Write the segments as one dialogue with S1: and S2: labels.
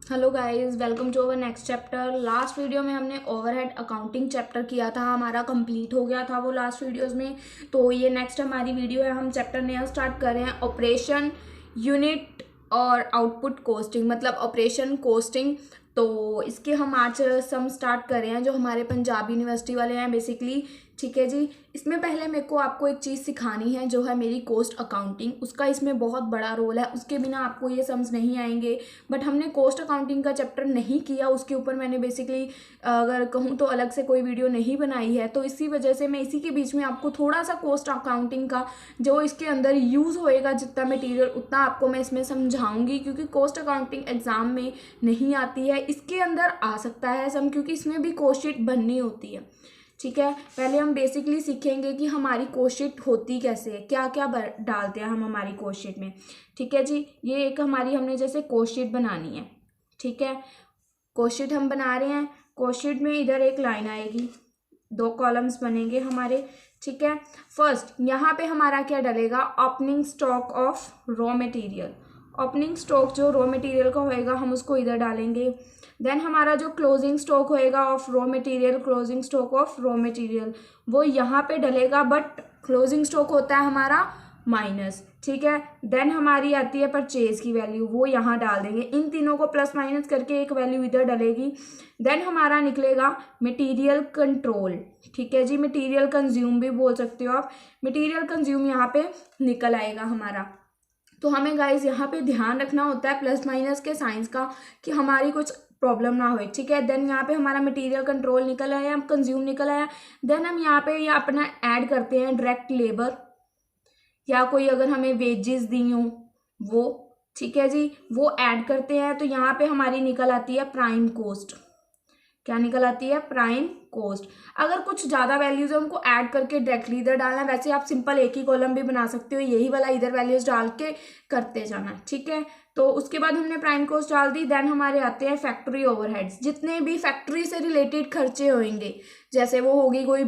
S1: Hello guys, welcome to our next chapter. Last video में हमने overhead accounting chapter किया था, हमारा कंप्लीट हो गया था वो लास्ट वीडियोस में। तो ये नेक्स्ट हमारी वीडियो है, हम चैप्टर नया स्टार्ट कर रहे हैं, ऑपरेशन यूनिट और आउटपुट कोस्टिंग, मतलब ऑपरेशन कोस्टिंग। तो इसके हम आज सम स्टार्ट कर रहे हैं जो हमारे पंजाब यूनिवर्सिटी वाले हैं बेसिकली। ठीक है जी। इसमें पहले मेरे को आपको एक चीज़ सिखानी है जो है मेरी कोस्ट अकाउंटिंग, उसका इसमें बहुत बड़ा रोल है, उसके बिना आपको ये सम्स नहीं आएंगे। बट हमने कोस्ट अकाउंटिंग का चैप्टर नहीं किया, उसके ऊपर मैंने बेसिकली अगर कहूँ तो अलग से कोई वीडियो नहीं बनाई है। तो इसी वजह से मैं इसी के बीच में आपको थोड़ा सा कोस्ट अकाउंटिंग का जो इसके अंदर यूज़ होएगा, जितना मटेरियल उतना आपको मैं इसमें समझाऊंगी, क्योंकि कोस्ट अकाउंटिंग एग्जाम में नहीं आती है, इसके अंदर आ सकता है सम, क्योंकि इसमें भी कोस्ट शीट बननी होती है। ठीक है, पहले हम बेसिकली सीखेंगे कि हमारी कोस्ट शीट होती कैसे है, क्या क्या डालते हैं हम हमारी कोस्ट शीट में। ठीक है जी। ये एक हमारी हमने जैसे कोस्ट शीट बनानी है। ठीक है, कोस्ट शीट हम बना रहे हैं। कोस्ट शीट में इधर एक लाइन आएगी, दो कॉलम्स बनेंगे हमारे। ठीक है, फर्स्ट यहाँ पे हमारा क्या डलेगा, opening stock of raw material. Opening stock जो रॉ मटेरियल का होएगा हम उसको इधर डालेंगे। देन हमारा जो क्लोजिंग स्टॉक होएगा of raw material, closing stock of raw material वो यहाँ पे डलेगा, बट क्लोजिंग स्टॉक होता है हमारा माइनस। ठीक है, देन हमारी आती है परचेज की वैल्यू, वो यहाँ डाल देंगे। इन तीनों को प्लस माइनस करके एक वैल्यू इधर डलेगी। देन हमारा निकलेगा मटेरियल कंट्रोल। ठीक है जी, मटेरियल कंज्यूम भी बोल सकते हो आप। मटेरियल कंज्यूम यहाँ पे निकल आएगा हमारा। तो हमें गाइज यहाँ पे ध्यान रखना होता है प्लस माइनस के साइंस का, कि हमारी कुछ प्रॉब्लम ना हो। ठीक है, देन यहाँ पे हमारा मटेरियल कंट्रोल निकल आया, कंज्यूम निकल आया। देन हम यहाँ पे या अपना ऐड करते हैं डायरेक्ट लेबर, या कोई अगर हमें वेजेस दी हो वो। ठीक है जी, वो ऐड करते हैं। तो यहाँ पे हमारी निकल आती है प्राइम कोस्ट। क्या निकल आती है, प्राइम कोस्ट। अगर कुछ ज़्यादा वैल्यूज है उनको ऐड करके डायरेक्टली इधर डालना, वैसे आप सिंपल एक ही कॉलम भी बना सकते हो, यही वाला इधर वैल्यूज डाल के करते जाना। ठीक है, तो उसके बाद हमने प्राइम कोस्ट डाल दी। देन हमारे आते हैं फैक्ट्री ओवरहेड्स, जितने भी फैक्ट्री से रिलेटेड खर्चे होंगे, जैसे वो होगी कोई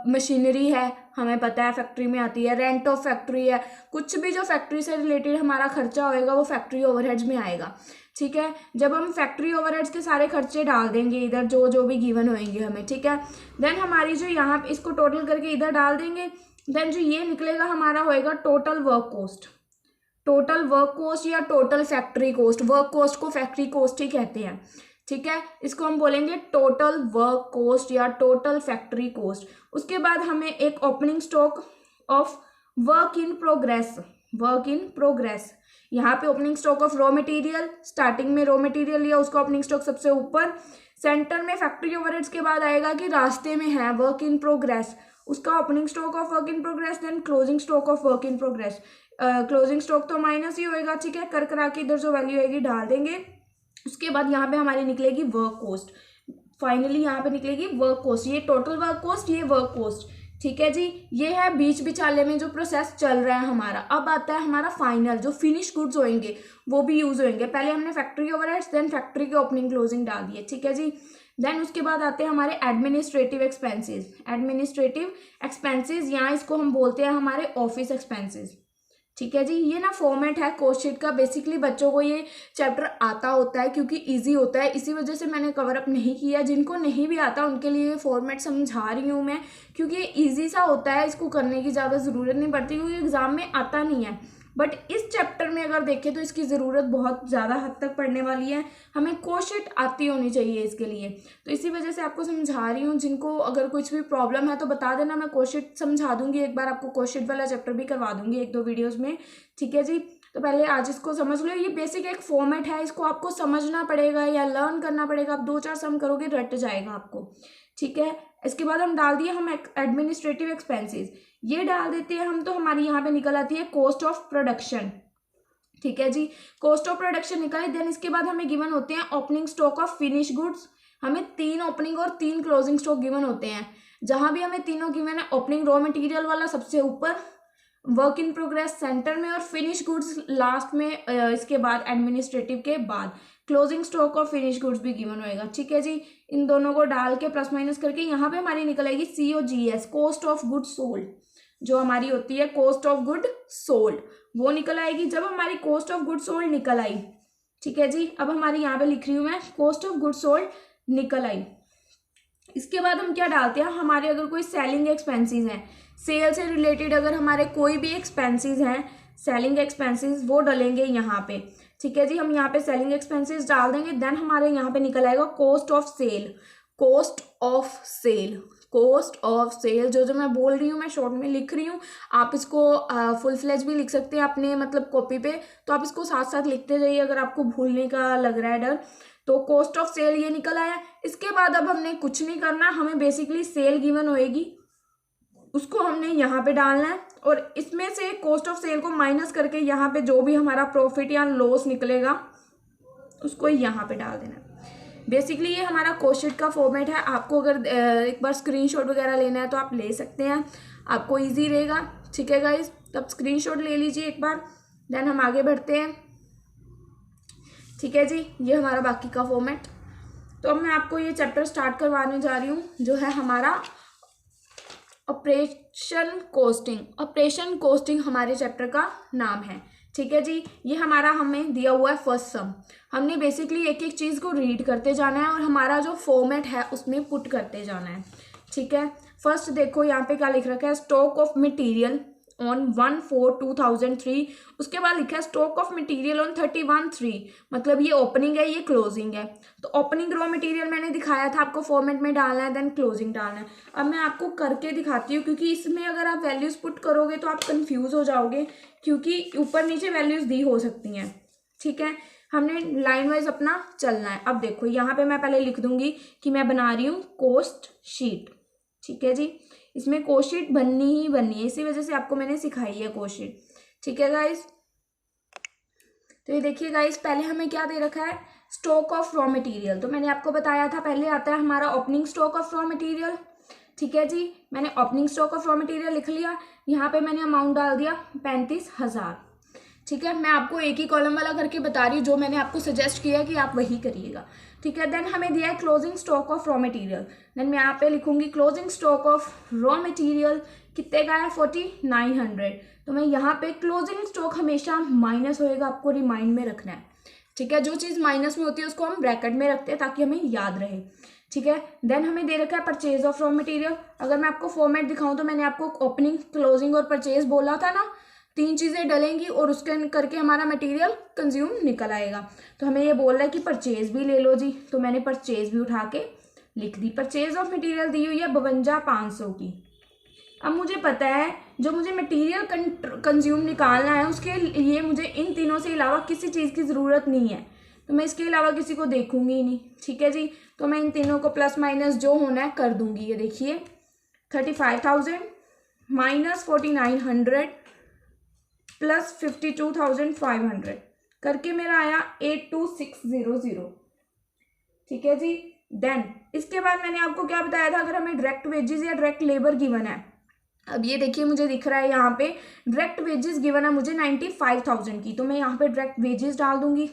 S1: मशीनरी है, हमें पता है फैक्ट्री में आती है, रेंट ऑफ फैक्ट्री है, कुछ भी जो फैक्ट्री से रिलेटेड हमारा खर्चा होएगा वो फैक्ट्री ओवरहेड्स में आएगा। ठीक है, जब हम फैक्ट्री ओवरहेड्स के सारे खर्चे डाल देंगे इधर जो जो भी गिवन होंगे हमें। ठीक है, देन हमारी जो यहाँ इसको टोटल करके इधर डाल देंगे। देन जो ये निकलेगा हमारा होएगा total work cost. Total work cost या total factory cost, work cost को फैक्ट्री कोस्ट ही कहते हैं। ठीक है, इसको हम बोलेंगे टोटल वर्क कोस्ट या टोटल फैक्ट्री कोस्ट। उसके बाद हमें एक opening stock of work in progress, work in progress. यहाँ पे opening stock of raw material, starting में रॉ मटेरियल लिया उसका ओपनिंग स्टॉक सबसे ऊपर, सेंटर में फैक्ट्री ओवरहेड्स के बाद आएगा कि रास्ते में है वर्क इन प्रोग्रेस, उसका opening stock of work in progress. Then closing stock of work in progress, closing stock तो माइनस ही होएगा। ठीक है, कर करा के इधर जो वैल्यू आएगी डाल देंगे। उसके बाद यहाँ पे हमारी निकलेगी वर्क कोस्ट। फाइनली यहाँ पे निकलेगी वर्क कोस्ट, ये टोटल वर्क कोस्ट, ये वर्क कोस्ट। ठीक है जी, ये है बीच बिचाले में जो प्रोसेस चल रहा है हमारा। अब आता है हमारा फाइनल, जो फिनिश गुड्स होंगे वो भी यूज होंगे। पहले हमने फैक्ट्री ओवरहेड्स, देन फैक्ट्री के ओपनिंग क्लोजिंग डाल दिए। ठीक है जी, देन उसके बाद आते हैं हमारे एडमिनिस्ट्रेटिव एक्सपेंसेस। एडमिनिस्ट्रेटिव एक्सपेंसेस यहाँ इसको हम बोलते हैं हमारे ऑफिस एक्सपेंसेस। ठीक है जी, ये ना फॉर्मेट है कोस्ट शीट का, बेसिकली बच्चों को ये चैप्टर आता होता है क्योंकि इजी होता है, इसी वजह से मैंने कवर अप नहीं किया। जिनको नहीं भी आता उनके लिए ये फॉर्मेट समझा रही हूँ मैं, क्योंकि ये ईजी सा होता है, इसको करने की ज़्यादा ज़रूरत नहीं पड़ती, क्योंकि एग्जाम में आता नहीं है। बट इस चैप्टर में अगर देखें तो इसकी ज़रूरत बहुत ज़्यादा हद तक पड़ने वाली है, हमें कोस्ट शीट आती होनी चाहिए इसके लिए। तो इसी वजह से आपको समझा रही हूँ। जिनको अगर कुछ भी प्रॉब्लम है तो बता देना, मैं कोस्ट शीट समझा दूंगी, एक बार आपको कोस्ट शीट वाला चैप्टर भी करवा दूंगी एक दो वीडियोज़ में। ठीक है जी, तो पहले आज इसको समझ लो। ये बेसिक एक फॉर्मेट है, इसको आपको समझना पड़ेगा या लर्न करना पड़ेगा। आप दो चार सम करोगे रट जाएगा आपको। ठीक है, इसके बाद हम डाल दिए हम एडमिनिस्ट्रेटिव एक्सपेंसेस, ये डाल देते हैं हम, तो हमारी यहाँ पे निकल आती है कॉस्ट ऑफ प्रोडक्शन। ठीक है जी, कॉस्ट ऑफ प्रोडक्शन निकाली। देन इसके बाद हमें गिवन होते हैं opening stock of finish goods. हमें 3 ओपनिंग और 3 क्लोजिंग स्टॉक गिवन होते हैं। जहां भी हमें तीनों गिवन है, ओपनिंग रॉ मटेरियल वाला सबसे ऊपर, वर्क इन प्रोग्रेस सेंटर में, और फिनिश गुड्स लास्ट में, इसके बाद एडमिनिस्ट्रेटिव के बाद क्लोजिंग स्टॉक और फिनिश गुड्स भी गिवन होएगा। ठीक है जी, इन दोनों को डाल के प्लस माइनस करके यहाँ पे हमारी निकल आएगी COGS, cost of good sold. जो हमारी होती है कॉस्ट ऑफ गुड सोल्ड, वो निकल आएगी। जब हमारी कॉस्ट ऑफ गुड सोल्ड निकल आई, ठीक है जी। अब हमारी यहाँ पे लिख रही हूँ मैं कॉस्ट ऑफ गुड्स सोल्ड निकल आई। इसके बाद हम क्या डालते हैं, हमारे अगर कोई सेलिंग एक्सपेंसेस हैं, सेल से रिलेटेड अगर हमारे कोई भी एक्सपेंसेस हैं, सेलिंग एक्सपेंसेस वो डलेंगे यहाँ पे। ठीक है जी, हम यहाँ पे सेलिंग एक्सपेंसेस डाल देंगे। देन हमारे यहाँ पे निकल आएगा cost of sale. Cost of sale, cost of sale जो जो मैं बोल रही हूँ मैं शॉर्ट में लिख रही हूँ, आप इसको फुल फ्लेज भी लिख सकते हैं अपने मतलब कॉपी पे, तो आप इसको साथ साथ लिखते जाइए अगर आपको भूलने का लग रहा है डर। तो कॉस्ट ऑफ सेल ये निकल आया। इसके बाद अब हमने कुछ नहीं करना, हमें बेसिकली सेल गिवन होएगी उसको हमने यहाँ पे डालना है, और इसमें से कॉस्ट ऑफ सेल को माइनस करके यहाँ पे जो भी हमारा प्रॉफिट या लॉस निकलेगा उसको यहाँ पे डाल देना है। बेसिकली ये हमारा कॉस्ट शीट का फॉर्मेट है। आपको अगर एक बार स्क्रीनशॉट वगैरह लेना है तो आप ले सकते हैं, आपको इजी रहेगा। ठीक है गाइस, तब स्क्रीनशॉट ले लीजिए एक बार, देन हम आगे बढ़ते हैं। ठीक है जी, ये हमारा बाकी का फॉर्मेट। तो अब मैं आपको ये चैप्टर स्टार्ट करवाने जा रही हूँ जो है हमारा ऑपरेशन कॉस्टिंग। ऑपरेशन कॉस्टिंग हमारे चैप्टर का नाम है। ठीक है जी, ये हमारा हमें दिया हुआ है फर्स्ट सम। हमने बेसिकली एक एक चीज़ को रीड करते जाना है और हमारा जो फॉर्मेट है उसमें पुट करते जाना है। ठीक है, फर्स्ट देखो यहाँ पे क्या लिख रखा है, स्टॉक ऑफ मटेरियल ऑन 1/4/2003। उसके बाद लिखा है स्टॉक ऑफ मटेरियल ऑन 31/3, मतलब ये ओपनिंग है ये क्लोजिंग है। तो ओपनिंग रॉ मटेरियल मैंने दिखाया था आपको फॉर्मेट में डालना है, देन क्लोजिंग डालना है। अब मैं आपको करके दिखाती हूँ क्योंकि इसमें अगर आप वैल्यूज पुट करोगे तो आप कंफ्यूज हो जाओगे, क्योंकि ऊपर नीचे वैल्यूज दी हो सकती हैं। ठीक है, हमने लाइन वाइज अपना चलना है। अब देखो यहाँ पे मैं पहले लिख दूंगी कि मैं बना रही हूँ कॉस्ट शीट। ठीक है जी, इसमें कॉस्ट शीट बननी ही बननी है, इसी वजह से आपको मैंने सिखाई है कॉस्ट शीट। ठीक है गाइस, तो ये देखिए गाइस, पहले हमें क्या दे रखा है, स्टॉक ऑफ रॉ मटेरियल। तो मैंने आपको बताया था पहले आता है हमारा opening stock of raw material. ठीक है जी, मैंने opening stock of raw material लिख लिया, यहाँ पे मैंने अमाउंट डाल दिया 35,000। ठीक है, मैं आपको एक ही कॉलम वाला करके बता रही हूँ, जो मैंने आपको सजेस्ट किया कि आप वही करिएगा। ठीक है, देन हमें दिया है closing stock of raw material. Then मैं यहाँ पे लिखूंगी closing stock of raw material कितने का है 4900। तो मैं यहाँ पे क्लोजिंग स्टॉक हमेशा माइनस होएगा, आपको रिमाइंड में रखना है। ठीक है, जो चीज़ माइनस में होती है उसको हम ब्रैकेट में रखते हैं ताकि हमें याद रहे। ठीक है, देन हमें दे रखा है परचेज ऑफ रॉ मटेरियल। अगर मैं आपको फॉर्मेट दिखाऊं तो मैंने आपको ओपनिंग क्लोजिंग और परचेज बोला था ना, 3 चीज़ें डलेंगी और उसके करके हमारा मटेरियल कंज्यूम निकल आएगा। तो हमें ये बोल रहा है कि परचेज भी ले लो जी, तो मैंने परचेज भी उठा के लिख दी। परचेज ऑफ मटेरियल दी हुई है 52,500 की। अब मुझे पता है जो मुझे मटेरियल कंज्यूम निकालना है उसके लिए मुझे इन तीनों से अलावा किसी चीज़ की ज़रूरत नहीं है, तो मैं इसके अलावा किसी को देखूंगी ही नहीं। ठीक है जी, तो मैं इन तीनों को प्लस माइनस जो होना है कर दूंगी। ये देखिए 35,000 माइनस 4900 प्लस 52,500 करके मेरा आया 82,600। ठीक है जी, देन इसके बाद मैंने आपको क्या बताया था, अगर हमें डायरेक्ट वेजेस या डायरेक्ट लेबर गिवन है। अब ये देखिए मुझे दिख रहा है यहाँ पे डायरेक्ट वेजेस गिवन है मुझे 95,000 की, तो मैं यहाँ पे डायरेक्ट वेजेस डाल दूंगी।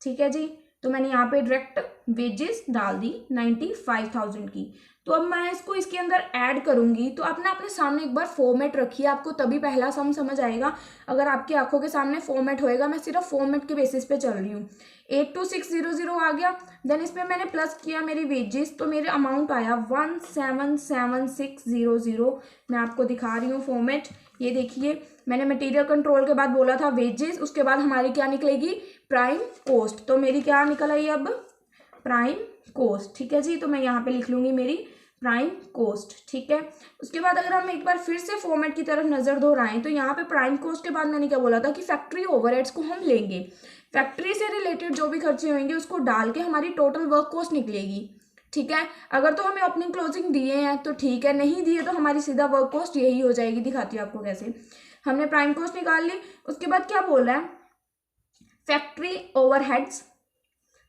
S1: ठीक है जी, तो मैंने यहाँ पे डायरेक्ट वेजेस डाल दी 95,000 की। तो अब मैं इसको इसके अंदर ऐड करूंगी, तो आप ना अपने सामने एक बार फॉर्मेट रखिए, आपको तभी पहला सम समझ आएगा। अगर आपकी आंखों के सामने फॉर्मेट होएगा, मैं सिर्फ फॉर्मेट के बेसिस पे चल रही हूँ। 82,600 आ गया, देन इसमें मैंने प्लस किया मेरी वेजेस, तो मेरे अमाउंट आया 177600। मैं आपको दिखा रही हूँ फॉर्मेट, ये देखिए मैंने मटेरियल कंट्रोल के बाद बोला था वेजेस, उसके बाद हमारी क्या निकलेगी प्राइम कॉस्ट। तो मेरी क्या निकल आई अब प्राइम कॉस्ट। ठीक है जी, तो मैं यहाँ पे लिख लूंगी मेरी प्राइम कॉस्ट। ठीक है, उसके बाद अगर हम एक बार फिर से फॉर्मेट की तरफ नजर दोहराएं तो यहाँ पे प्राइम कॉस्ट के बाद मैंने क्या बोला था कि फैक्ट्री ओवरहेड्स को हम लेंगे, फैक्ट्री से रिलेटेड जो भी खर्चे होंगे उसको डाल के हमारी टोटल वर्क कॉस्ट निकलेगी। ठीक है, अगर तो हमें ओपनिंग क्लोजिंग दिए हैं तो ठीक है, नहीं दिए तो हमारी सीधा वर्क कॉस्ट यही हो जाएगी। दिखाती हूँ आपको कैसे। हमने प्राइम कॉस्ट निकाल ली, उसके बाद क्या बोल रहा है फैक्ट्री ओवरहेड्स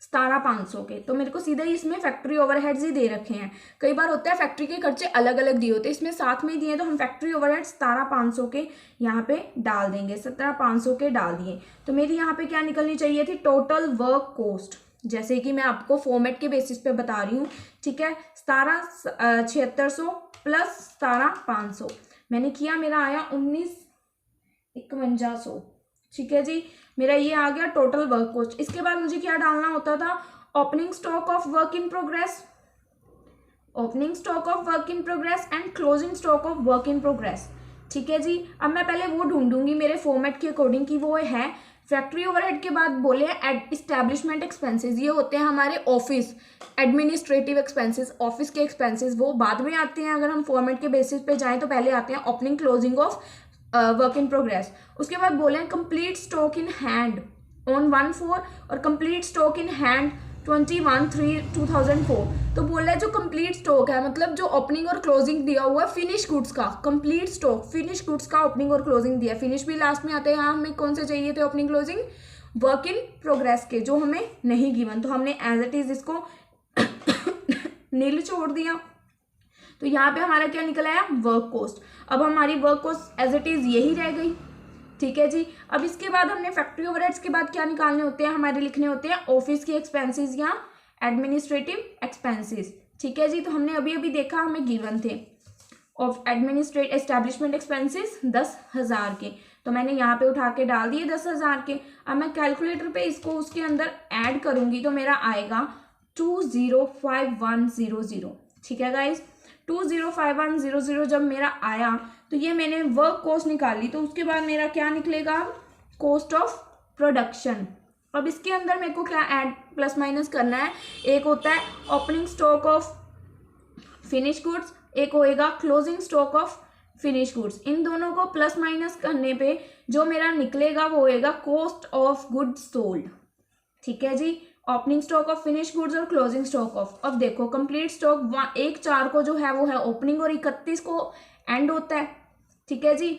S1: 17,500 के, तो मेरे को सीधा ही इसमें फैक्ट्री ओवरहेड्स ही दे रखे हैं। कई बार होता है फैक्ट्री के खर्चे अलग अलग दिए होते हैं, इसमें साथ में ही दिए, तो हम फैक्ट्री ओवरहेड्स 17,500 के यहाँ पे डाल देंगे। 17,500 के डाल दिए, तो मेरी यहाँ पे क्या निकलनी चाहिए थी टोटल वर्क कॉस्ट, जैसे कि मैं आपको फॉर्मेट के बेसिस पे बता रही हूँ। ठीक है, 17,7600 प्लस 17,500 मैंने किया, मेरा आया 19,5100। ठीक है जी, मेरा ये आ गया टोटल वर्क कॉस्ट। इसके बाद मुझे क्या डालना होता था, opening stock of work in progress, opening stock of work in progress and closing stock of work in progress. ठीक है जी, अब मैं पहले वो ढूंढूंगी मेरे फॉर्मेट के अकॉर्डिंग कि वो है फैक्ट्री ओवरहेड के बाद बोले एस्टैब्लिशमेंट एक्सपेंसेस, ये होते हैं हमारे ऑफिस एडमिनिस्ट्रेटिव एक्सपेंसेस, ऑफिस के एक्सपेंसेस, वो बाद में आते हैं। अगर हम फॉर्मेट के बेसिस पे जाएं तो पहले आते हैं opening closing of work in progress. उसके बाद बोले complete stock in hand on 1/4 और कंप्लीट स्टॉक इन हैंड 21/3/2004। तो बोल रहा है जो कंप्लीट स्टॉक है, मतलब जो ओपनिंग और क्लोजिंग दिया हुआ है फिनिश गुड्स का, कंप्लीट स्टॉक फिनिश गुड्स का ओपनिंग और क्लोजिंग दिया, फिनिश भी लास्ट में आते हैं। यहाँ हमें कौन से चाहिए थे opening closing, work in progress के, जो हमें नहीं गिवन, तो हमने एज इट इज इसको नील छोड़ दिया। तो यहाँ पे हमारा क्या निकल आया, वर्क कॉस्ट। अब हमारी work cost as it is यही रह गई। ठीक है जी, अब इसके बाद हमने फैक्ट्री ओवरहेड्स के बाद क्या निकालने होते हैं, हमारे लिखने होते हैं ऑफिस के एक्सपेंसेस या एडमिनिस्ट्रेटिव एक्सपेंसेस। ठीक है जी, तो हमने अभी अभी देखा हमें गिवन थे ऑफ एडमिनिस्ट्रेटिव एस्टैब्लिशमेंट एक्सपेंसेस 10,000 के, तो मैंने यहाँ पे उठा के डाल दिए 10,000 के। अब मैं कैलकुलेटर पे इसको उसके अंदर ऐड करूंगी तो मेरा आएगा 205100। ठीक है गाइज, 205100 जब मेरा आया तो ये मैंने वर्क कॉस्ट निकाली, तो उसके बाद मेरा क्या निकलेगा, कॉस्ट ऑफ प्रोडक्शन। अब इसके अंदर मेरे को क्या ऐड प्लस माइनस करना है, एक होता है opening stock of finish goods, एक होएगा closing stock of finish goods. इन दोनों को प्लस माइनस करने पे जो मेरा निकलेगा वो होएगा कॉस्ट ऑफ गुड्स सोल्ड। ठीक है जी, opening stock of finish goods और क्लोजिंग स्टॉक ऑफ। अब देखो कंप्लीट स्टॉक 1/4 को जो है वो है ओपनिंग और 31 को एंड होता है। ठीक है जी,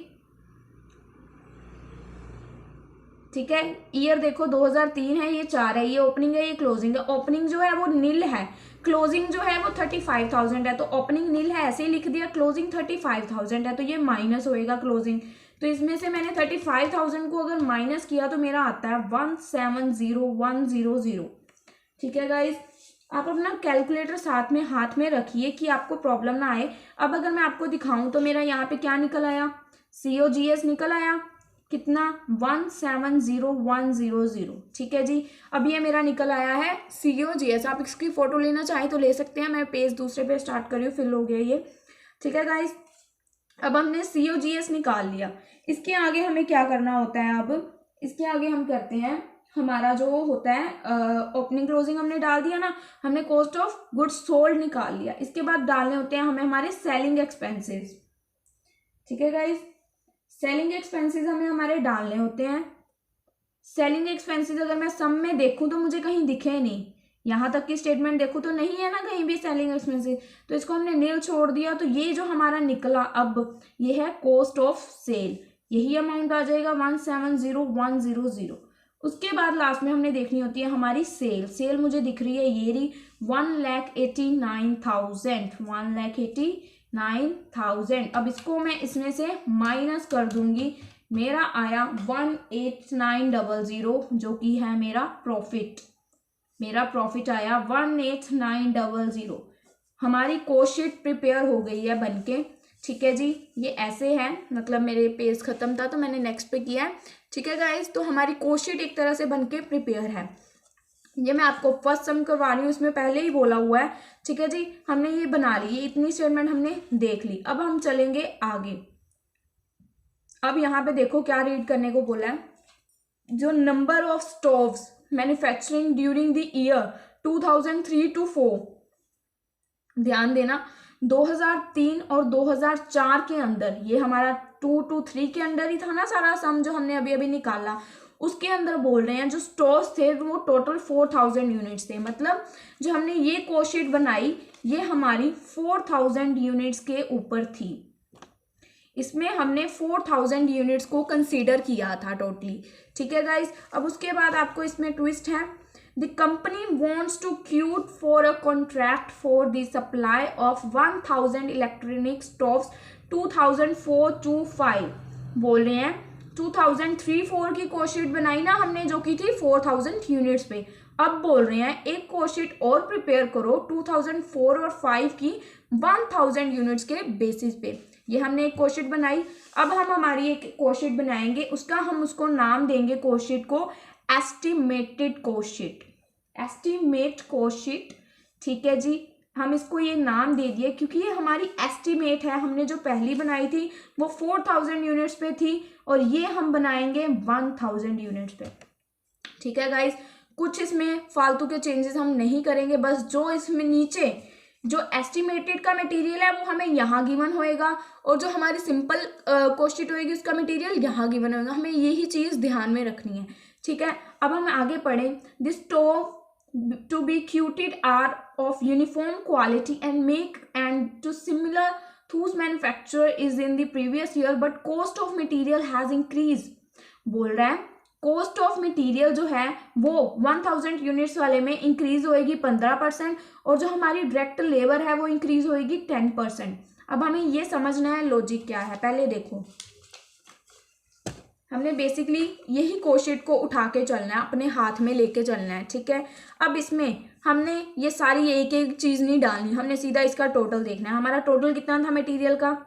S1: ठीक है, ईयर देखो 2003 है, ये 4 है, ये ओपनिंग है, ये क्लोजिंग है। ओपनिंग जो है वो नील है, क्लोजिंग जो है वो 35,000 है, तो ओपनिंग नील है ऐसे ही लिख दिया, क्लोजिंग 35,000 है, तो ये माइनस होएगा क्लोजिंग। तो इसमें से मैंने 35,000 को अगर माइनस किया तो मेरा आता है 170,100। ठीक है गाइज, आप अपना कैलकुलेटर साथ में हाथ में रखिए कि आपको प्रॉब्लम ना आए। अब अगर मैं आपको दिखाऊं तो मेरा यहाँ पे क्या निकल आया, COGS निकल आया कितना, 170,100। ठीक है जी, अब ये मेरा निकल आया है COGS। आप इसकी फोटो लेना चाहें तो ले सकते हैं, मैं पेज दूसरे पे स्टार्ट कर रही हूँ, फिल हो गया ये। ठीक है गाइज, अब हमने COGS निकाल लिया। इसके आगे हमें क्या करना होता है, अब इसके आगे हम करते हैं हमारा जो होता है ओपनिंग क्लोजिंग हमने डाल दिया ना, हमने कॉस्ट ऑफ गुड्स सोल्ड निकाल लिया। इसके बाद डालने होते हैं हमें हमारे सेलिंग एक्सपेंसेस। ठीक है गाइज, सेलिंग एक्सपेंसेस हमें हमारे डालने होते हैं। सेलिंग एक्सपेंसेस अगर मैं सम में देखूं तो मुझे कहीं दिखे नहीं, यहाँ तक की स्टेटमेंट देखूं तो नहीं है ना कहीं भी सेलिंग एक्सपेंसेस, तो इसको हमने नील छोड़ दिया। तो ये जो हमारा निकला अब ये है कॉस्ट ऑफ सेल, यही अमाउंट आ जाएगा 170,100। उसके बाद लास्ट में हमने देखनी होती है हमारी सेल। सेल मुझे दिख रही है ये रही 1,89,000, 1,89,000। अब इसको मैं इसमें से माइनस कर दूंगी, मेरा आया 189,000 जो कि है मेरा प्रॉफिट। मेरा प्रॉफिट आया 189,000। हमारी कॉस्ट शीट प्रिपेयर हो गई है बनके। ठीक है जी, ये ऐसे है, मतलब मेरे पेज खत्म था तो मैंने नेक्स्ट पे किया है। ठीक है गाइज, तो हमारी कॉस्ट शीट एक तरह से बनके प्रिपेयर है। ये मैं आपको फर्स्ट सम करवा रही हूँ, इसमें पहले ही बोला हुआ है। ठीक है जी, हमने ये बना ली, ये इतनी स्टेटमेंट हमने देख ली। अब हम चलेंगे आगे। अब यहाँ पे देखो क्या रीड करने को बोला है, जो number of stoves manufacturing during the year 2003 to 4, ध्यान देना 2003 और 2004 के अंदर, ये हमारा 2 to 3 के अंदर ही था ना सारा सम जो हमने अभी अभी निकाला, उसके अंदर बोल रहे हैं जो स्टोर्स थे वो टोटल 4,000 यूनिट्स थे। मतलब जो हमने ये कॉस्ट शीट बनाई ये हमारी 4,000 यूनिट्स के ऊपर थी। इसमें हमने 4,000 यूनिट्स को कंसीडर किया था टोटली। ठीक है गाइज, अब उसके बाद आपको इसमें ट्विस्ट है, the company wants to quote for a contract for the supply of 1,000 electronic stoves 2004 to 5। बोल रहे हैं 2003-4 की कॉस्ट शीट बनाई ना हमने जो की थी 4,000 यूनिट्स पे। अब बोल रहे हैं एक कॉस्ट शीट और प्रिपेयर करो 2004 और 5 की 1,000 यूनिट्स के बेसिस पे। ये हमने एक कोशिट बनाई। अब हम हमारी एक कोशिट बनाएंगे, उसको नाम देंगे कोशिट को एस्टिमेटेड कोशिट, एस्टिमेट कोशिट। ठीक है जी, हम इसको ये नाम दे दिए क्योंकि ये हमारी एस्टिमेट है। हमने जो पहली बनाई थी वो 4000 यूनिट्स पे थी और ये हम बनाएंगे 1000 यूनिट्स पे। ठीक है गाइस, कुछ इसमें फालतू के चेंजेस हम नहीं करेंगे, बस जो इसमें नीचे जो एस्टिमेटेड का मटेरियल है वो हमें यहाँ गिवन होएगा और जो हमारी सिंपल कोशिट होएगी उसका मटेरियल यहाँ गिवन होएगा। हमें यही चीज़ ध्यान में रखनी है। ठीक है, अब हम आगे पढ़ें। This stove to be quoted are of uniform quality and make and to similar whose manufacture is in the previous year but cost of material has increased। बोल रहा है कॉस्ट ऑफ मटेरियल जो है वो 1000 यूनिट्स वाले में increase होएगी 15% और जो हमारी डायरेक्ट लेबर है वो इंक्रीज होएगी 10%। अब हमें ये समझना है लॉजिक क्या है। पहले देखो, हमने बेसिकली यही कोशिट को उठा के चलना है, अपने हाथ में लेके चलना है। ठीक है, अब इसमें हमने ये सारी एक एक चीज़ नहीं डालनी, हमने सीधा इसका टोटल देखना है। हमारा टोटल कितना था मटेरियल का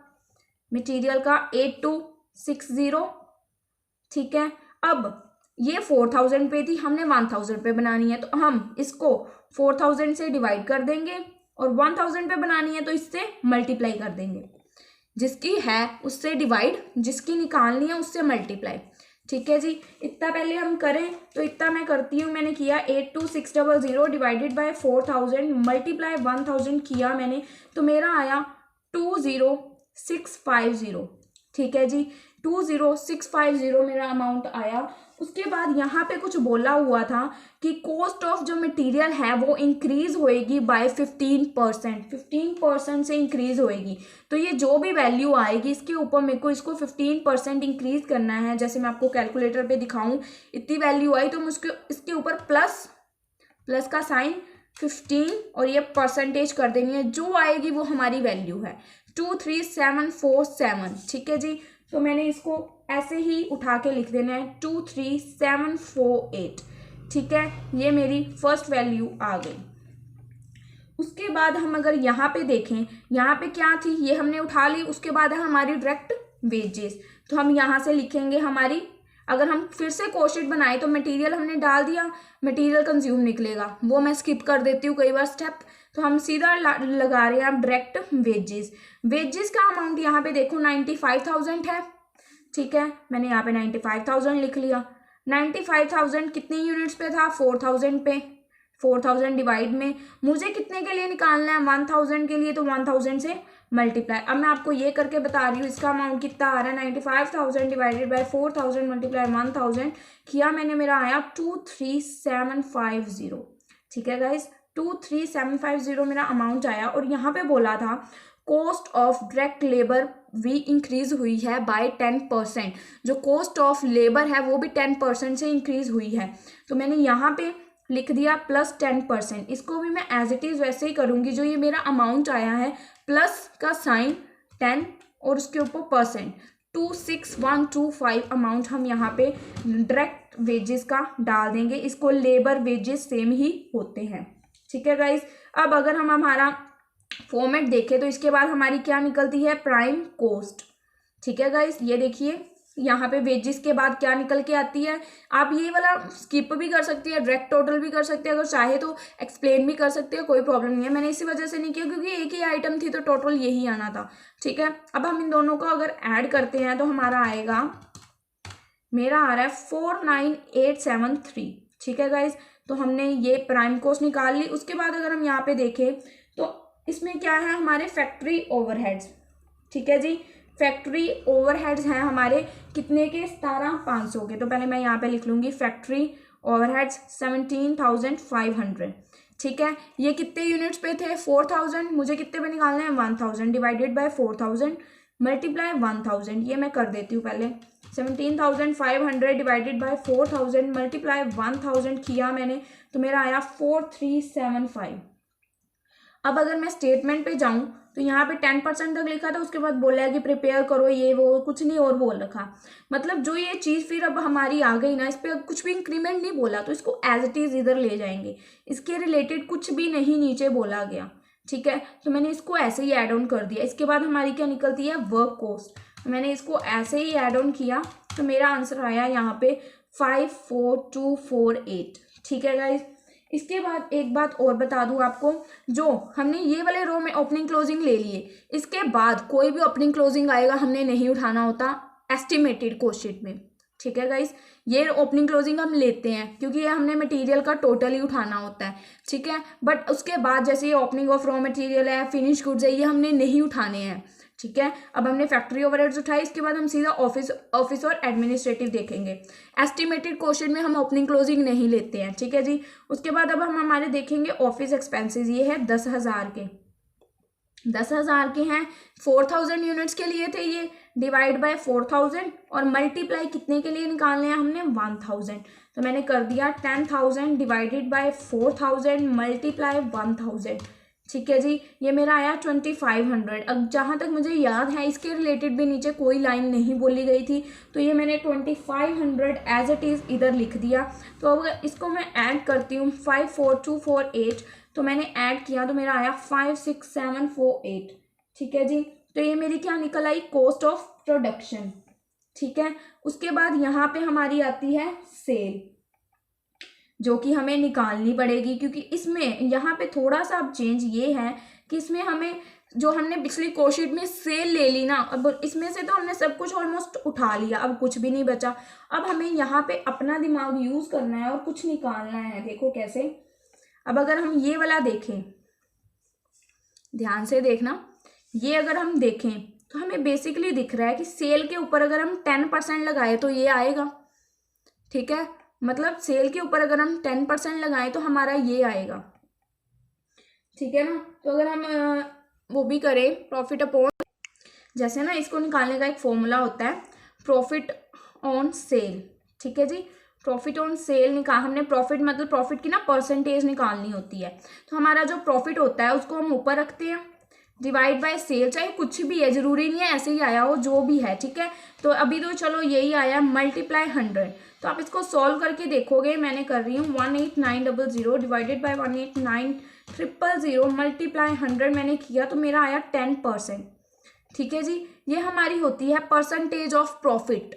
S1: 8260। ठीक है, अब ये 4000 पे थी, हमने 1000 पे बनानी है तो हम इसको 4000 से डिवाइड कर देंगे और 1000 पे बनानी है तो इससे मल्टीप्लाई कर देंगे। जिसकी है उससे डिवाइड, जिसकी निकालनी है उससे मल्टीप्लाई। ठीक है जी, इतना पहले हम करें तो इतना मैं करती हूँ। मैंने किया 82600 डिवाइडेड बाय 4000 मल्टीप्लाई 1000 किया मैंने तो मेरा आया 20650। ठीक है जी, 20650 मेरा अमाउंट आया। उसके बाद यहाँ पे कुछ बोला हुआ था कि कॉस्ट ऑफ जो मटेरियल है वो इंक्रीज होएगी बाय 15% से इंक्रीज होएगी। तो ये जो भी वैल्यू आएगी इसके ऊपर मेरे को इसको 15% इंक्रीज करना है। जैसे मैं आपको कैलकुलेटर पे दिखाऊं, इतनी वैल्यू आई तो मुझको इसके ऊपर प्लस का साइन 15 और ये परसेंटेज कर देनी है। जो आएगी वो हमारी वैल्यू है 23747। ठीक है जी, तो मैंने इसको ऐसे ही उठा के लिख देना है 23748। ठीक है, ये मेरी फर्स्ट वैल्यू आ गई। उसके बाद हम अगर यहाँ पे देखें, यहाँ पे क्या थी ये हमने उठा ली। उसके बाद है हमारी डायरेक्ट वेजेस, तो हम यहाँ से लिखेंगे हमारी, अगर हम फिर से कोशिट बनाए तो मटेरियल हमने डाल दिया, मटेरियल कंज्यूम निकलेगा, वो मैं स्किप कर देती हूँ कई बार स्टेप। तो हम सीधा लगा रहे हैं अब डायरेक्ट वेजेस का अमाउंट यहाँ पे देखो 95000 है। ठीक है, मैंने यहाँ पे 95000 लिख लिया। 95000 कितने यूनिट्स पे था 4000 पे, 4000 डिवाइड में मुझे कितने के लिए निकालना है 1000 के लिए, तो 1000 से मल्टीप्लाई। अब मैं आपको ये करके बता रही हूँ इसका अमाउंट कितना आ रहा है। 95000 डिवाइडेड बाय 4000 मल्टीप्लाई 1000 किया मैंने, मेरा आया 23750। ठीक है गाइज, 23750 मेरा अमाउंट आया। और यहाँ पे बोला था कॉस्ट ऑफ डायरेक्ट लेबर भी इंक्रीज हुई है बाय 10%। जो कॉस्ट ऑफ लेबर है वो भी 10% से इंक्रीज हुई है। तो मैंने यहाँ पे लिख दिया प्लस 10%। इसको भी मैं एज इट इज़ वैसे ही करूँगी। जो ये मेरा अमाउंट आया है प्लस का साइन 10 और उसके ऊपर परसेंट 26125 अमाउंट हम यहाँ पे डायरेक्ट वेजेस का डाल देंगे। इसको लेबर वेजेस सेम ही होते हैं। ठीक है गाइज, अब अगर हम हमारा फॉर्मेट देखें तो इसके बाद हमारी क्या निकलती है प्राइम कॉस्ट। ठीक है गाइज, ये देखिए यहाँ पे वेजेस के बाद क्या निकल के आती है। आप ये वाला स्किप भी कर सकती है, डायरेक्ट टोटल भी कर सकते हैं, अगर चाहे तो एक्सप्लेन भी कर सकते हैं, कोई प्रॉब्लम नहीं है। मैंने इसी वजह से नहीं किया क्योंकि एक ही आइटम थी तो टोटल यही आना था। ठीक है, अब हम इन दोनों को अगर ऐड करते हैं तो हमारा आएगा, मेरा आ रहा है 49873। ठीक है गाइज, तो हमने ये प्राइम कॉस्ट निकाल ली। उसके बाद अगर हम यहाँ पे देखें तो इसमें क्या है हमारे फैक्ट्री ओवरहेड्स। ठीक है जी, फैक्ट्री ओवरहेड्स हैं हमारे कितने के 17500 के। तो पहले मैं यहाँ पे लिख लूँगी फैक्ट्री ओवरहेड्स 17500। ठीक है, ये कितने यूनिट्स पे थे 4000, मुझे कितने पे निकालना है 1000 डिवाइडेड बाय 4000 मल्टीप्लाई 1000। ये मैं कर देती हूँ पहले 17500 डिवाइडेड बाय 4000 मल्टीप्लाई 1000 किया मैंने तो मेरा आया 4375। अब अगर मैं स्टेटमेंट पे जाऊं तो यहाँ पे 10% तक लिखा था, उसके बाद बोला है कि प्रिपेयर करो ये वो, कुछ नहीं और बोल रखा। मतलब जो ये चीज़ फिर अब हमारी आ गई ना, इस पर कुछ भी इंक्रीमेंट नहीं बोला तो इसको एज इट इज़ इधर ले जाएंगे। इसके रिलेटेड कुछ भी नहीं नीचे बोला गया। ठीक है। तो मैंने इसको ऐसे ही ऐड ऑन कर दिया। इसके बाद हमारी क्या निकलती है, वर्क कॉस्ट। तो मैंने इसको ऐसे ही ऐड ऑन किया, तो मेरा आंसर आया यहाँ पे 54248। ठीक है गाइज। इसके बाद एक बात और बता दूं आपको, जो हमने ये वाले रो में ओपनिंग क्लोजिंग ले लिए, इसके बाद कोई भी ओपनिंग क्लोजिंग आएगा हमने नहीं उठाना होता एस्टिमेटेड कॉस्ट शीट में। ठीक है गाइज, ये ओपनिंग क्लोजिंग हम लेते हैं क्योंकि ये हमने मटेरियल का टोटल ही उठाना होता है। ठीक है, बट उसके बाद जैसे ये ओपनिंग ऑफ रॉ मटेरियल है, फिनिश गुड्स है, ये हमने नहीं उठाने हैं। ठीक है, अब हमने फैक्ट्री ओवरहेड्स उठाए, इसके बाद हम सीधा ऑफिस और एडमिनिस्ट्रेटिव देखेंगे। एस्टिमेटेड कॉस्ट शीट में हम ओपनिंग क्लोजिंग नहीं लेते हैं। ठीक है जी। उसके बाद अब हम हमारे देखेंगे ऑफिस एक्सपेंसेस। ये है 10,000 के, 10,000 के हैं, 4,000 यूनिट्स के लिए थे ये, डिवाइड बाय 4,000 और मल्टीप्लाई कितने के लिए निकालने हैं हमने, 1,000। तो मैंने कर दिया 10,000 डिवाइडेड बाय 4,000 मल्टीप्लाई 1,000। ठीक है जी, ये मेरा आया 2500। अब जहाँ तक मुझे याद है इसके रिलेटेड भी नीचे कोई लाइन नहीं बोली गई थी, तो ये मैंने 2500 एज इट इज़ इधर लिख दिया। तो अब इसको मैं ऐड करती हूँ, 54248, तो मैंने ऐड किया तो मेरा आया 56748। ठीक है जी, तो ये मेरी क्या निकल आई, कॉस्ट ऑफ प्रोडक्शन। ठीक है, उसके बाद यहाँ पे हमारी आती है सेल, जो कि हमें निकालनी पड़ेगी क्योंकि इसमें यहाँ पे थोड़ा सा अब चेंज ये है कि इसमें हमें, जो हमने पिछली कॉस्ट शीट में सेल ले ली ना, अब इसमें से तो हमने सब कुछ ऑलमोस्ट उठा लिया, अब कुछ भी नहीं बचा। अब हमें यहाँ पे अपना दिमाग यूज़ करना है और कुछ निकालना है। देखो कैसे, अब अगर हम ये वाला देखें, ध्यान से देखना, ये अगर हम देखें तो हमें बेसिकली दिख रहा है कि सेल के ऊपर अगर हम 10% लगाए तो ये आएगा। ठीक है, मतलब सेल के ऊपर अगर हम 10% लगाएं तो हमारा ये आएगा। ठीक है ना। तो अगर हम वो भी करें प्रॉफिट अपॉन, जैसे ना इसको निकालने का एक फॉर्मूला होता है प्रॉफिट ऑन सेल। ठीक है जी, प्रॉफिट ऑन सेल निकाल, हमने प्रॉफिट मतलब प्रॉफिट की ना परसेंटेज निकालनी होती है। तो हमारा जो प्रॉफिट होता है उसको हम ऊपर रखते हैं, डिवाइड बाय सेल, चाहे कुछ भी है, जरूरी नहीं है ऐसे ही आया हो, जो भी है। ठीक है, तो अभी तो चलो यही आया, मल्टीप्लाई 100। तो आप इसको सॉल्व करके देखोगे, मैंने कर रही हूँ 18900 डिवाइडेड बाय 18900 मल्टीप्लाई 100 मैंने किया तो मेरा आया 10%। ठीक है जी, ये हमारी होती है परसेंटेज ऑफ प्रॉफिट।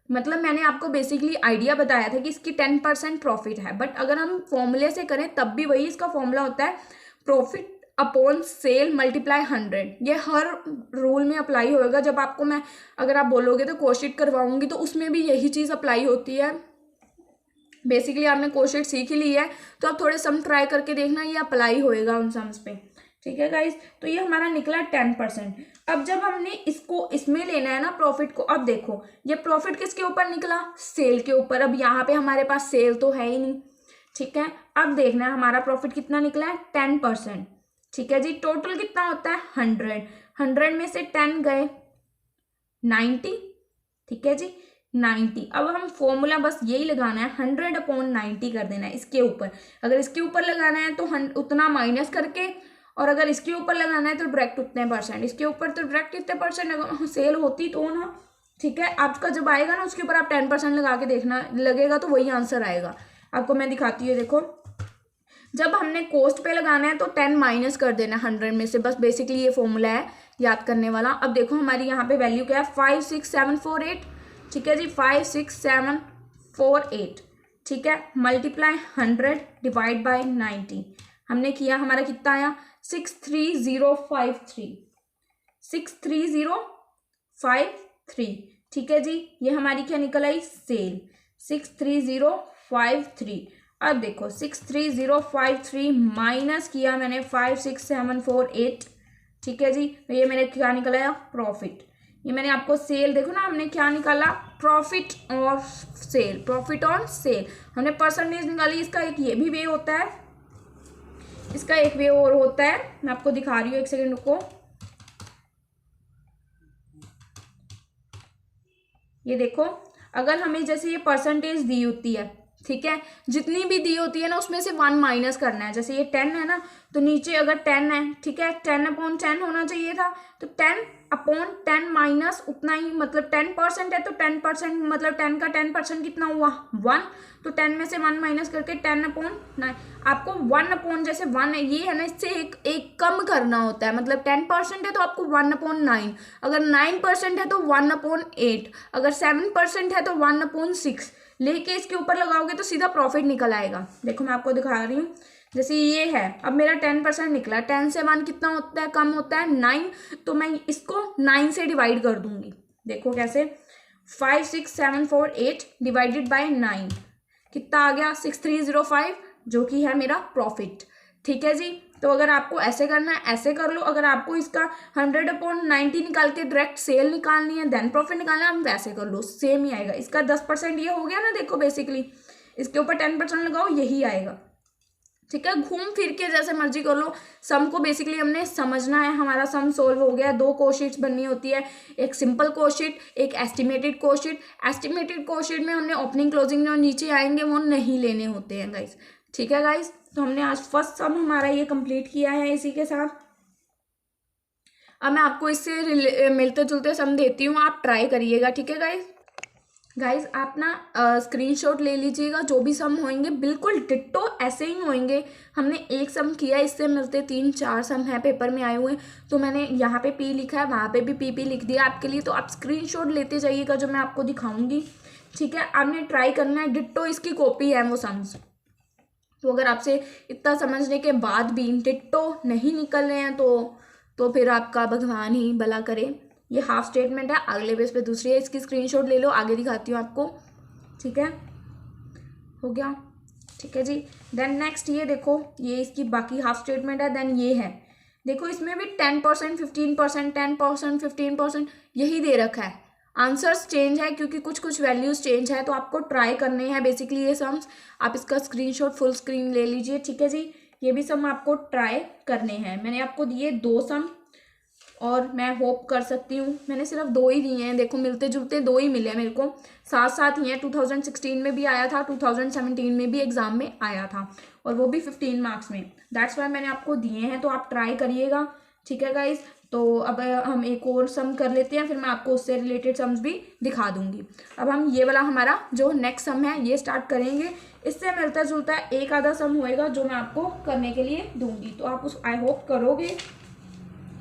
S1: मतलब मैंने आपको बेसिकली आइडिया बताया था कि इसकी 10% प्रॉफिट है, बट अगर हम फॉर्मूले से करें तब भी वही इसका फॉर्मूला होता है प्रॉफिट अपॉन सेल मल्टीप्लाई 100। ये हर रूल में अप्लाई होएगा। जब आपको मैं, अगर आप बोलोगे तो कॉस्ट शीट करवाऊंगी तो उसमें भी यही चीज़ अप्लाई होती है। बेसिकली आपने कॉस्ट शीट सीख ही ली है तो आप थोड़े सम ट्राई करके देखना, ये अप्लाई होएगा उन सम्स पे। ठीक है गाइज, तो ये हमारा निकला 10%। अब जब हमने इसको इसमें लेना है ना प्रॉफिट को, अब देखो ये प्रॉफिट किसके ऊपर निकला, सेल के ऊपर। अब यहाँ पे हमारे पास सेल तो है ही नहीं। ठीक है, अब देखना है हमारा प्रॉफिट कितना निकला है, 10%। ठीक है जी, टोटल कितना होता है 100, 100 में से 10 गए 90। ठीक है जी, 90। अब हम फॉर्मूला बस यही लगाना है, 100 अपॉन 90 कर देना है इसके ऊपर। अगर इसके ऊपर लगाना है तो उतना माइनस करके, और अगर इसके ऊपर लगाना है तो डायरेक्ट उतने %, इसके ऊपर तो डायरेक्ट इतने %। अगर सेल होती तो ना। ठीक है, आपका जब आएगा ना उसके ऊपर आप 10% लगा के देखना, लगेगा तो वही आंसर आएगा। आपको मैं दिखाती हूँ, देखो जब हमने कॉस्ट पे लगाना है तो 10 माइनस कर देना 100 में से, बस बेसिकली ये फॉर्मूला है याद करने वाला। अब देखो हमारी यहाँ पे वैल्यू क्या है, 56748। ठीक है जी, 56748। ठीक है, मल्टीप्लाई 100 डिवाइड बाय 90 हमने किया, हमारा कितना आया 63053, 63053। ठीक है जी, ये हमारी क्या निकल आई, सेल 63053। अब देखो 63053 माइनस किया मैंने 56748। ठीक है जी, तो ये मेरे क्या निकला है, प्रॉफिट। ये मैंने आपको सेल, देखो ना हमने क्या निकाला, प्रॉफिट और सेल, प्रॉफिट ऑन सेल हमने परसेंटेज निकाली। इसका एक ये भी वे होता है, इसका एक वे और होता है, मैं आपको दिखा रही हूँ, एक सेकेंड रुको। ये देखो, अगर हमें जैसे ये परसेंटेज दी होती है ठीक है, जितनी भी दी होती है ना उसमें से 1 माइनस करना है। जैसे ये 10 है ना, तो नीचे अगर 10 है, ठीक है, 10/10 होना चाहिए था, तो 10/10 माइनस उतना ही, मतलब 10% है तो 10%, मतलब 10 का 10% कितना हुआ 1, तो 10 में से 1 माइनस करके 10/9। आपको 1 जैसे 1 है ये है ना, इससे एक कम करना होता है। मतलब 10% है तो आपको 1/9, अगर 9% है तो 1/8, अगर 7% है तो 1/6 लेके इसके ऊपर लगाओगे तो सीधा प्रॉफिट निकल आएगा। देखो मैं आपको दिखा रही हूँ, जैसे ये है, अब मेरा 10% निकला, 10 से 1 कितना होता है, कम होता है 9, तो मैं इसको 9 से डिवाइड कर दूंगी। देखो कैसे, 5 6 7 4 8 डिवाइडेड बाय 9 कितना आ गया 6305, जो कि है मेरा प्रॉफिट। ठीक है जी, तो अगर आपको ऐसे करना है ऐसे कर लो, अगर आपको इसका 100/90 निकाल के डायरेक्ट सेल निकालनी है देन प्रॉफिट निकालना है, हम वैसे कर लो, सेम ही आएगा। इसका 10% ये हो गया ना, देखो बेसिकली इसके ऊपर 10% लगाओ, यही आएगा। ठीक है, घूम फिर के जैसे मर्जी कर लो, सम को बेसिकली हमने समझना है। हमारा सम सोल्व हो गया, 2 कोशीट्स बननी होती है, एक सिंपल कोशीट, एक एस्टिमेटेड कोशीट। एस्टिमेटेड कोशीट में हमने ओपनिंग क्लोजिंग जो नीचे आएंगे वो नहीं लेने होते हैं गाइस। ठीक है गाइस, तो हमने आज फर्स्ट सम हमारा ये कंप्लीट किया है इसी के साथ। अब मैं आपको इससे मिलते जुलते सम देती हूँ, आप ट्राई करिएगा। ठीक है गाइज आप ना स्क्रीनशॉट ले लीजिएगा, जो भी सम होंगे बिल्कुल डिट्टो ऐसे ही होंगे। हमने एक सम किया, इससे मिलते 3-4 सम है पेपर में आए हुए, तो मैंने यहाँ पे पी लिखा है, वहाँ पे भी पी लिख दिया आपके लिए, तो आप स्क्रीनशॉट लेते जाइएगा जो मैं आपको दिखाऊंगी। ठीक है, आपने ट्राई करना है, डिट्टो इसकी कॉपी है वो सम्स। तो अगर आपसे इतना समझने के बाद भी डिट्टो नहीं निकल रहे हैं तो फिर आपका भगवान ही भला करे। ये हाफ स्टेटमेंट है, अगले पेज पे दूसरी है, इसकी स्क्रीनशॉट ले लो, आगे दिखाती हूँ आपको। ठीक है, हो गया। ठीक है जी, देन नेक्स्ट ये देखो, ये इसकी बाकी हाफ स्टेटमेंट है। देन ये है, देखो इसमें भी 10%, 15%, 10%, 15% यही दे रखा है। आंसर्स चेंज है क्योंकि कुछ वैल्यूज चेंज है, तो आपको ट्राई करने हैं बेसिकली ये सम्स। आप इसका स्क्रीनशॉट फुल स्क्रीन ले लीजिए। ठीक है जी, ये भी सम आपको ट्राई करने हैं। मैंने आपको दिए 2 सम, और मैं होप कर सकती हूँ, मैंने सिर्फ 2 ही दिए हैं, देखो मिलते जुलते 2 ही मिले मेरे को, साथ साथ ही हैं। 2016 में भी आया था, 2017 में भी एग्जाम में आया था, और वो भी 15 मार्क्स में। दैट्स वाई मैंने आपको दिए हैं, तो आप ट्राई करिएगा। ठीक है गाइज, तो अब हम एक और सम कर लेते हैं, फिर मैं आपको उससे रिलेटेड सम्स भी दिखा दूंगी। अब हम ये वाला हमारा जो नेक्स्ट सम है ये स्टार्ट करेंगे। इससे मिलता जुलता एक आधा सम होएगा जो मैं आपको करने के लिए दूंगी, तो आप उस आई होप करोगे।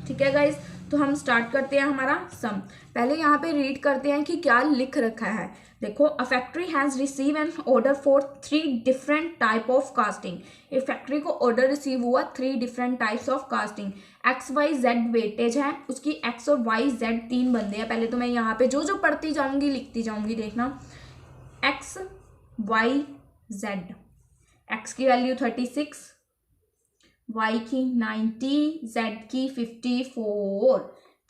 S1: ठीक है गाइज, तो हम स्टार्ट करते हैं हमारा सम। पहले यहाँ पे रीड करते हैं कि क्या लिख रखा है। देखो, a factory has receive an order for 3 different type of casting. एक फैक्ट्री को ऑर्डर रिसीव हुआ 3 different types of casting. XYZ weightage है, उसकी X और YZ 3 बंदे हैं। पहले तो मैं यहाँ पे जो जो पढ़ती जाऊँगी लिखती जाऊँगी, देखना। XYZ, X की वैल्यू 36, Y की 90, Z की 54।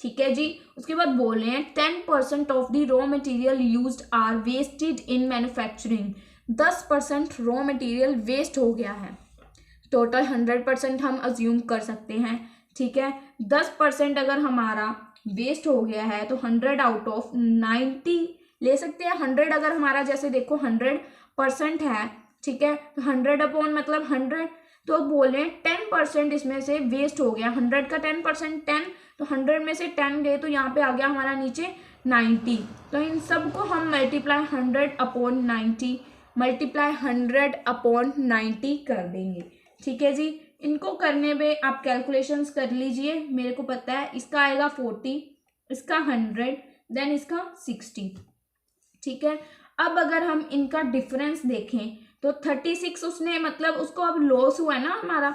S1: ठीक है जी, उसके बाद बोल रहे हैं 10% of the raw material used are wasted in manufacturing. 10% raw material waste हो गया है। टोटल 100% हम अज्यूम कर सकते हैं। ठीक है, 10% अगर हमारा वेस्ट हो गया है तो 100 आउट ऑफ 90 ले सकते हैं। 100 अगर हमारा, जैसे देखो 100% है, ठीक है, तो 100 अपॉन मतलब 100, तो बोल रहे हैं 10% इसमें से वेस्ट हो गया। 100 का 10% 10, तो 100 में से 10 गए तो यहाँ पे आ गया हमारा नीचे 90। तो इन सब को हम मल्टीप्लाई 100/90, मल्टीप्लाई 100/90 कर देंगे। ठीक है जी, इनको करने में आप कैलकुलेशंस कर लीजिए। मेरे को पता है इसका आएगा 40, इसका 100, देन इसका 60। ठीक है, अब अगर हम इनका डिफरेंस देखें तो 36 उसने, मतलब उसको अब लॉस हुआ है ना हमारा।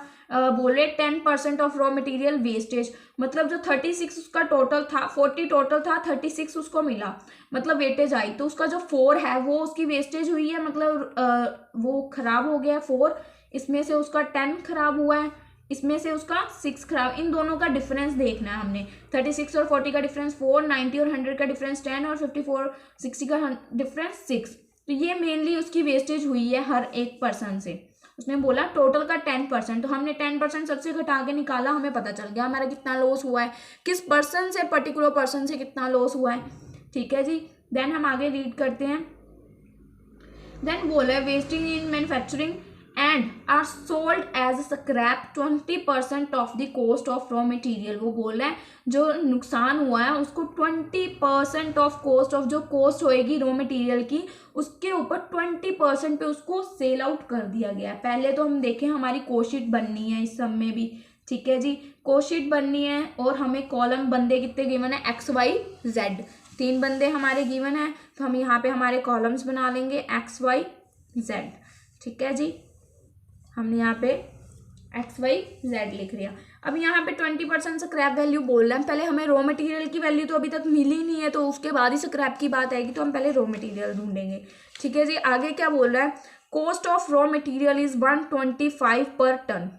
S1: बोले 10% ऑफ रॉ मटेरियल वेस्टेज, मतलब जो 36 उसका टोटल था, 40 टोटल था, 36 उसको मिला, मतलब वेटेज आई, तो उसका जो 4 है वो उसकी वेस्टेज हुई है, मतलब वो खराब हो गया 4। इसमें से उसका 10 खराब हुआ है, इसमें से उसका 6 खराब। इन दोनों का डिफरेंस देखना है हमने। 36 और 40 का डिफरेंस 4, 90 और 100 का डिफरेंस 10, और 54 60 का डिफरेंस 6। तो ये मेनली उसकी वेस्टेज हुई है हर एक पर्सन से। उसने बोला टोटल का 10%, तो हमने 10% सबसे घटा के निकाला, हमें पता चल गया हमारा कितना लॉस हुआ है, किस पर्सन से, पर्टिकुलर पर्सन से कितना लॉस हुआ है। ठीक है जी, देन हम आगे रीड करते हैं। देन बोला है wasting in manufacturing and are sold as scrap 20% of the cost of raw material. वो बोल रहा है जो नुकसान हुआ है उसको 20% ऑफ कॉस्ट ऑफ जो कॉस्ट होएगी रॉ मटेरियल की उसके ऊपर 20% पे उसको सेल आउट कर दिया गया है। पहले तो हम देखें हमारी कोशीट बननी है इस सब में भी, ठीक है जी, कोशीट बननी है और हमें कॉलम बंदे कितने गिवन है एक्स वाई जेड, 3 बंदे हमारे गिवन है। तो हम यहाँ पे हमारे कॉलम्स बना लेंगे एक्स वाई जेड, ठीक है जी, हमने यहाँ पे एक्स वाई जेड लिख लिया। अब यहाँ पे 20% स्क्रैप वैल्यू बोल रहे हैं, पहले हमें रॉ मटेरियल की वैल्यू तो अभी तक मिली नहीं है, तो उसके बाद ही स्क्रैप की बात आएगी, तो हम पहले रॉ मटेरियल ढूंढेंगे, ठीक है जी। आगे क्या बोल रहा है, cost of raw material is 125 पर टन।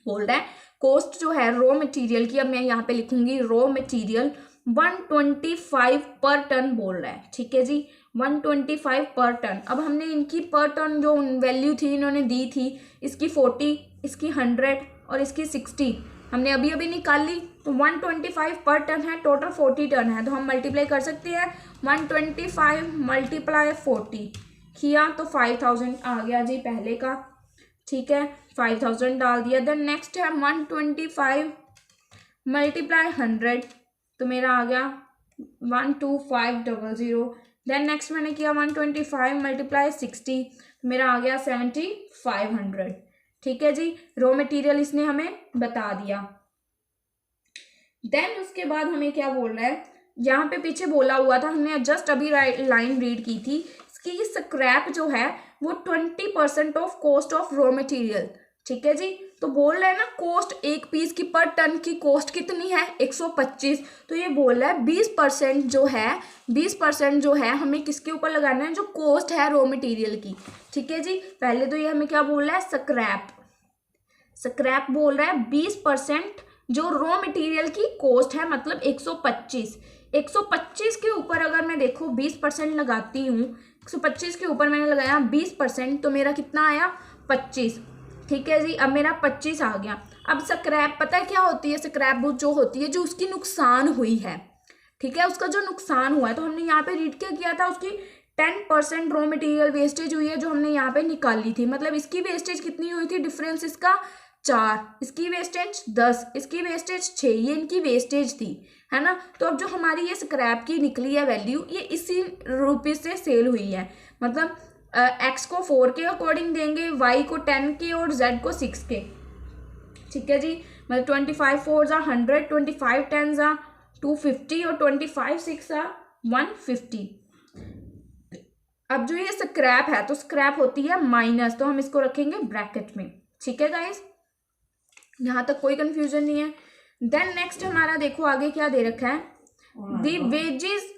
S1: बोल रहा है कॉस्ट जो है रॉ मटेरियल की, अब मैं यहाँ पे लिखूंगी रॉ मटेरियल 125 पर टन बोल रहा है, ठीक है जी, 125 पर टन। अब हमने इनकी पर टन जो वैल्यू थी इन्होंने दी थी, इसकी 40, इसकी 100 और इसकी 60 हमने अभी अभी निकाल ली। तो 125 पर टन है, टोटल 40 टन है, तो हम मल्टीप्लाई कर सकते हैं 125 मल्टीप्लाई 40 किया तो 5000 आ गया जी पहले का, ठीक है, 5000 डाल दिया। देन नेक्स्ट है 125 मल्टीप्लाई 100 तो मेरा आ गया 12500। देन नेक्स्ट मैंने किया 125 मल्टीप्लाई 60 तो मेरा आ गया 7500, ठीक है जी, रॉ मटेरियल इसने हमें बता दिया। देन उसके बाद हमें क्या बोल रहा है, यहाँ पे पीछे बोला हुआ था, हमने जस्ट अभी लाइन रीड की थी, इसकी स्क्रैप जो है वो 20% of cost of raw material, ठीक है जी। तो बोल रहा है ना कॉस्ट एक पीस की पर टन की कॉस्ट कितनी है 125, तो ये बोल रहा है 20% जो है 20% जो है हमें किसके ऊपर लगाना है, जो कॉस्ट है रॉ मटेरियल की, ठीक है जी। पहले तो ये हमें क्या बोल रहा है, स्क्रैप बोल रहा है 20% जो रॉ मटेरियल की कॉस्ट है, मतलब 125 के ऊपर अगर मैं देखो 20% लगाती हूँ, 125 के ऊपर मैंने लगाया 20% तो मेरा कितना आया 25, ठीक है जी। अब मेरा 25 आ गया। अब स्क्रैप पता है क्या होती है, स्क्रैप जो होती है जो उसकी नुकसान हुई है, ठीक है, उसका जो नुकसान हुआ है, तो हमने यहाँ पे रीड क्या किया था, उसकी 10% रॉ मटेरियल वेस्टेज हुई है जो हमने यहाँ पे निकाली थी, मतलब इसकी वेस्टेज कितनी हुई थी, डिफरेंस इसका 4, इसकी वेस्टेज 10, इसकी वेस्टेज 6, ये इनकी वेस्टेज थी, है ना। तो अब जो हमारी ये स्क्रैप की निकली है वैल्यू, ये इसी रुपीज से सेल हुई है, मतलब एक्स को 4 के अकॉर्डिंग देंगे, वाई को 10 के और जेड को 6 के, ठीक है जी। मतलब 25 4 100, 25 10 250 और 25 6 150। अब जो ये स्क्रैप है तो स्क्रैप होती है माइनस, तो हम इसको रखेंगे ब्रैकेट में, ठीक है गाइस, यहाँ तक कोई कंफ्यूजन नहीं है। देन नेक्स्ट हमारा देखो आगे क्या दे रखा है, the wages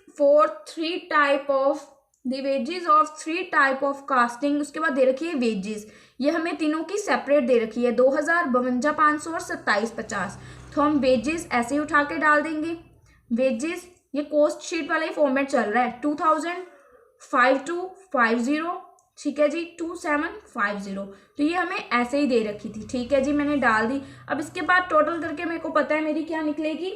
S1: of 3 type of casting, उसके बाद दे रखी है वेजेस, ये हमें तीनों की सेपरेट दे रखी है 2000, 52,500 और 2750। तो हम वेजेस ऐसे ही उठा के डाल देंगे, वेजेस ये कॉस्ट शीट वाला ही फॉर्मेट चल रहा है, 2000 5250, ठीक है जी, 2750, तो ये हमें ऐसे ही दे रखी थी, ठीक है जी, मैंने डाल दी। अब इसके बाद टोटल करके मेरे को पता है मेरी क्या निकलेगी,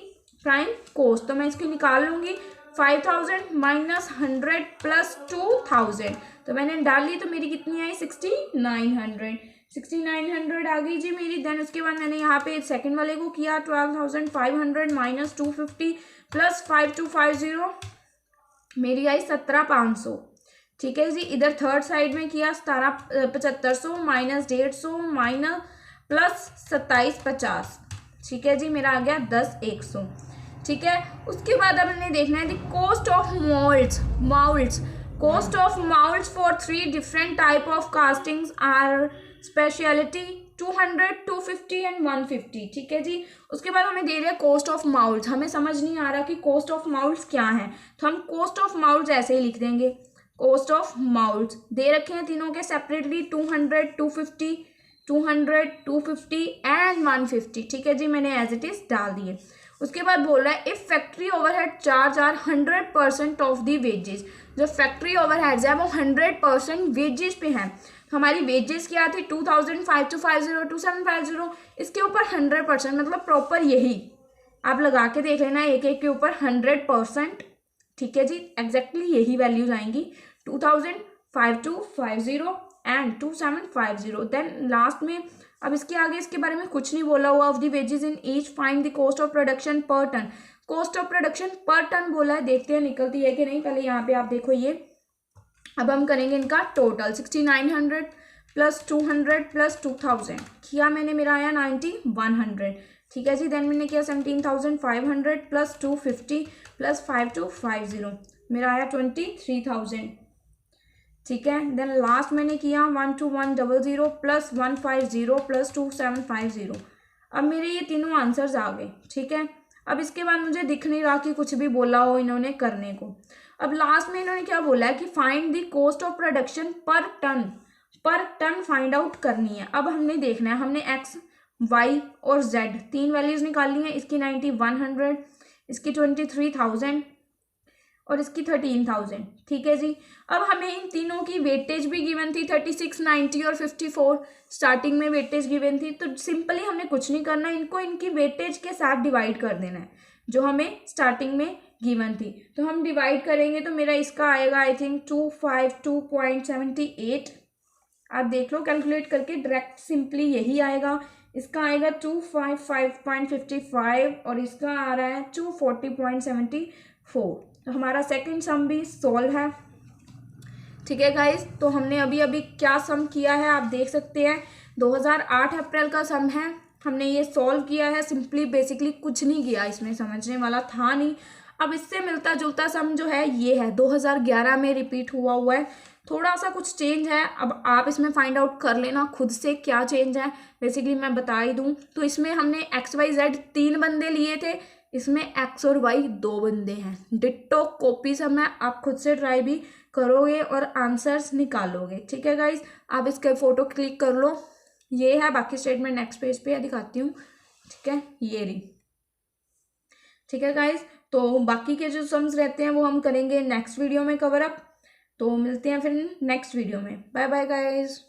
S1: प्राइम कॉस्ट, तो मैं इसकी निकाल लूँगी 5000 माइनस 100 प्लस 2000, तो मैंने डाल ली, तो मेरी कितनी आई 6900 आ गई जी मेरी। देन उसके बाद मैंने यहाँ पे सेकंड वाले को किया 12500 माइनस 250 प्लस 5250, मेरी आई 17500, ठीक है जी। इधर थर्ड साइड में किया 7500 माइनस 150 माइनस प्लस 2750, ठीक है जी, मेरा आ गया 10100, ठीक है। उसके बाद अब हमने देखना है cost of moulds for 3 different type of castings are speciality 200, 250 and 150, ठीक है जी। उसके बाद हमें दे रहे हैं कॉस्ट ऑफ माउल्ड्स, हमें समझ नहीं आ रहा कि कॉस्ट ऑफ माउल्ड्स क्या है, तो हम कॉस्ट ऑफ माउल्ड्स ऐसे ही लिख देंगे, कॉस्ट ऑफ माउल्ड्स दे रखे हैं तीनों के सेपरेटली 200, 250, 200, 250 एंड 150, ठीक है जी, मैंने एज इट इज डाल दिए। उसके बाद बोल रहा है if factory overhead charge are 100% of the wages, जो फैक्ट्री ओवरहेड्स है वो 100% वेजेस पे हैं, हमारी वेजेस क्या थी 2000, 5250, 2750, इसके ऊपर 100%, मतलब प्रॉपर यही आप लगा के देख लेना एक एक के ऊपर 100%, ठीक है जी, एग्जैक्टली यही वैल्यूज आएंगी 2000, 5250 एंड 2750। देन लास्ट में अब इसके आगे इसके बारे में कुछ नहीं बोला हुआ। Of the wages in each find the cost of production पर टन। कॉस्ट ऑफ प्रोडक्शन पर टन बोला है, देखते हैं निकलती है कि नहीं। पहले यहाँ पे आप देखो ये, अब हम करेंगे इनका टोटल 6900 प्लस 200 प्लस 2000 किया मैंने, मेरा आया 9100। ठीक है जी। देन मैंने किया 17500 प्लस 250 प्लस 5250, मेरा आया 23000। ठीक है। देन लास्ट मैंने किया 12100 प्लस 150 प्लस 2750। अब मेरे ये तीनों आंसर्स आ गए। ठीक है। अब इसके बाद मुझे दिख नहीं रहा कि कुछ भी बोला हो इन्होंने करने को। अब लास्ट में इन्होंने क्या बोला है कि find the cost of production पर टन फाइंड आउट करनी है। अब हमने देखना है, हमने एक्स वाई और जेड तीन वैल्यूज निकालनी है। इसकी 9100, इसकी 23000 और इसकी 13000। ठीक है जी। अब हमें इन तीनों की वेटेज भी गिवन थी 36, 90 और 54। स्टार्टिंग में वेटेज गिवन थी, तो सिंपली हमें कुछ नहीं करना, इनको इनकी वेटेज के साथ डिवाइड कर देना है जो हमें स्टार्टिंग में गिवन थी। तो हम डिवाइड करेंगे तो मेरा इसका आएगा आई थिंक 252.78। आप देख लो कैलकुलेट करके, डायरेक्ट सिंपली यही आएगा। इसका आएगा 255.55 और इसका आ रहा है 240.74। तो हमारा सेकंड सम भी सॉल्व है। ठीक है गाइज। तो हमने अभी अभी क्या सम किया है आप देख सकते हैं, 2008 अप्रैल का सम है, हमने ये सॉल्व किया है। सिंपली बेसिकली कुछ नहीं किया, इसमें समझने वाला था नहीं। अब इससे मिलता जुलता सम जो है ये है 2011 में रिपीट हुआ है, थोड़ा सा कुछ चेंज है। अब आप इसमें फाइंड आउट कर लेना खुद से क्या चेंज है। बेसिकली मैं बता ही दूं तो इसमें हमने एक्स वाई जेड 3 बंदे लिए थे, इसमें एक्स और वाई 2 बंदे हैं। डिट्टो कॉपी सम है, आप खुद से ट्राई भी करोगे और आंसर्स निकालोगे। ठीक है गाइज। आप इसके फोटो क्लिक कर लो, ये है। बाकी स्टेटमेंट नेक्स्ट पेज पे दिखाती हूँ। ठीक है, ये रही। ठीक है गाइज। तो बाकी के जो सम्स रहते हैं वो हम करेंगे नेक्स्ट वीडियो में कवर अप। तो मिलते हैं फिर नेक्स्ट वीडियो में। Bye bye guys.